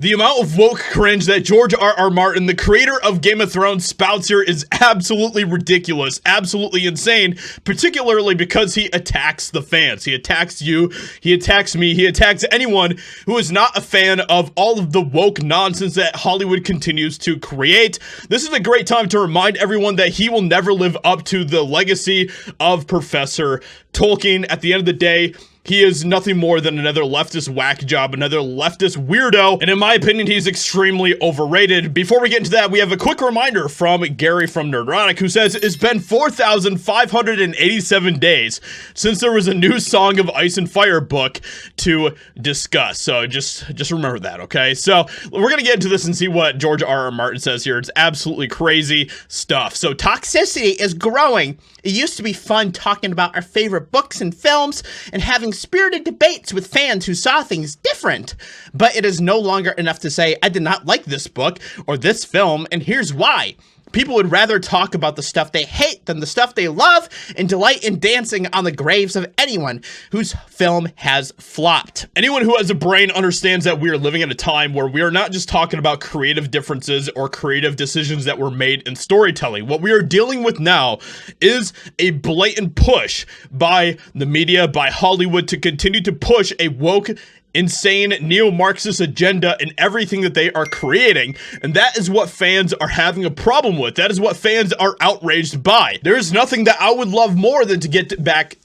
The amount of woke cringe that George R.R. Martin, the creator of Game of Thrones, spouts here is absolutely ridiculous, absolutely insane, particularly because he attacks the fans. He attacks you, he attacks me, he attacks anyone who is not a fan of all of the woke nonsense that Hollywood continues to create. This is a great time to remind everyone that he will never live up to the legacy of Professor Tolkien. At the end of the day, he is nothing more than another leftist whack job, another leftist weirdo, and in my opinion, he's extremely overrated. Before we get into that, we have a quick reminder from Gary from Nerdrotic, who says, it's been 4,587 days since there was a new Song of Ice and Fire book to discuss. So just remember that, okay? So we're gonna get into this and see what George R.R. Martin says here. It's absolutely crazy stuff. So toxicity is growing. It used to be fun talking about our favorite books and films and having spirited debates with fans who saw things different. But it is no longer enough to say, I did not like this book or this film, and here's why. People would rather talk about the stuff they hate than the stuff they love and delight in dancing on the graves of anyone whose film has flopped. Anyone who has a brain understands that we are living at a time where we are not just talking about creative differences or creative decisions that were made in storytelling. What we are dealing with now is a blatant push by the media, by Hollywood, to continue to push a woke, insane neo-Marxist agenda in everything that they are creating, and that is what fans are having a problem with. That is what fans are outraged by. There's nothing that I would love more than to get back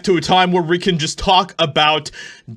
to a time where we can just talk about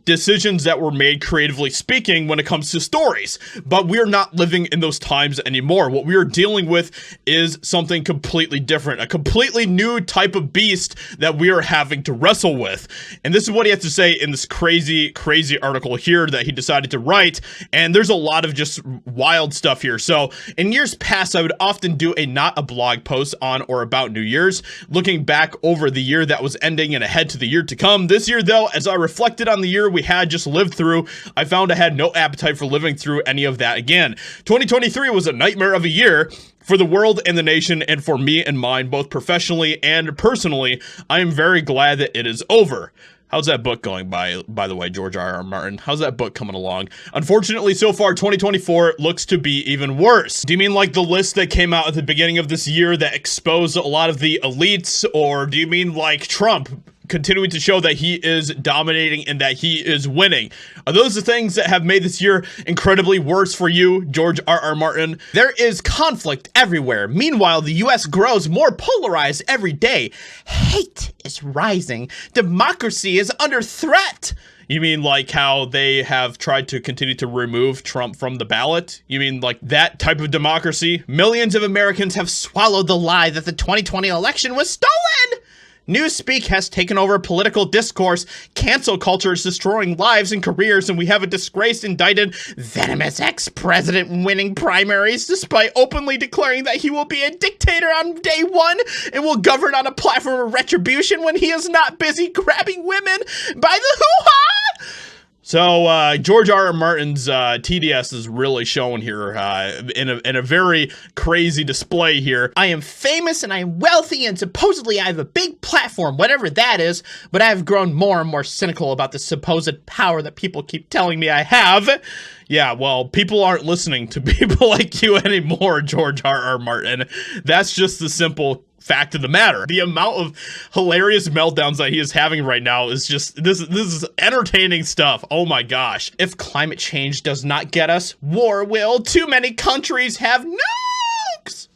decisions that were made creatively speaking when it comes to stories. But we're not living in those times anymore. What we are dealing with is something completely different, a completely new type of beast that we are having to wrestle with. And this is what he has to say in this crazy article here that he decided to write, and there's a lot of just wild stuff here. So in years past, I would often do not a blog post on or about New Year's, looking back over the year that was ending and ahead to the year to come. This year though, as I reflected on the year we had just lived through, I found I had no appetite for living through any of that again. 2023 was a nightmare of a year for the world and the nation, and for me and mine, both professionally and personally. I am very glad that it is over. How's that book going, by the way, George R.R. Martin? How's that book coming along? Unfortunately, so far, 2024 looks to be even worse. Do you mean like the list that came out at the beginning of this year that exposed a lot of the elites? Or do you mean like Trump continuing to show that he is dominating and that he is winning? Are those the things that have made this year incredibly worse for you, George R.R. Martin? There is conflict everywhere. Meanwhile, the U.S. grows more polarized every day. Hate is rising. Democracy is under threat. You mean like how they have tried to continue to remove Trump from the ballot? You mean like that type of democracy? Millions of Americans have swallowed the lie that the 2020 election was stolen. Newspeak has taken over political discourse. Cancel culture is destroying lives and careers, and we have a disgraced, indicted, venomous ex-president winning primaries despite openly declaring that he will be a dictator on day one and will govern on a platform of retribution when he is not busy grabbing women by the hoo-ha! So George R.R. Martin's TDS is really showing here in a very crazy display here. I am famous and I'm wealthy and supposedly I have a big platform, whatever that is, but I have grown more and more cynical about the supposed power that people keep telling me I have. Yeah, well, people aren't listening to people like you anymore, George R.R. Martin. That's just the simple fact of the matter. The amount of hilarious meltdowns that he is having right now is just, this is entertaining stuff. Oh my gosh. If climate change does not get us, war will. Too many countries have nukes.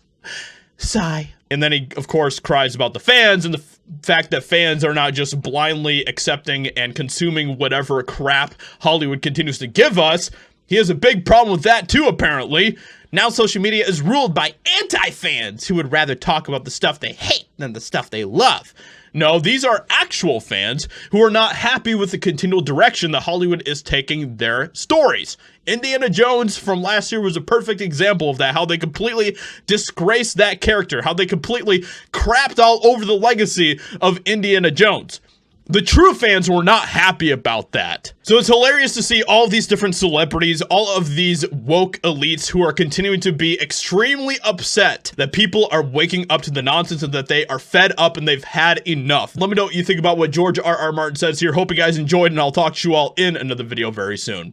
Sigh. And then he, of course, cries about the fans and the fact that fans are not just blindly accepting and consuming whatever crap Hollywood continues to give us. He has a big problem with that too, apparently. Now social media is ruled by anti-fans who would rather talk about the stuff they hate than the stuff they love. No, these are actual fans who are not happy with the continual direction that Hollywood is taking their stories. Indiana Jones from last year was a perfect example of that, how they completely disgraced that character, how they completely crapped all over the legacy of Indiana Jones. The true fans were not happy about that. So it's hilarious to see all of these different celebrities, all of these woke elites who are continuing to be extremely upset that people are waking up to the nonsense and that they are fed up and they've had enough. Let me know what you think about what George R.R. Martin says here. Hope you guys enjoyed, and I'll talk to you all in another video very soon.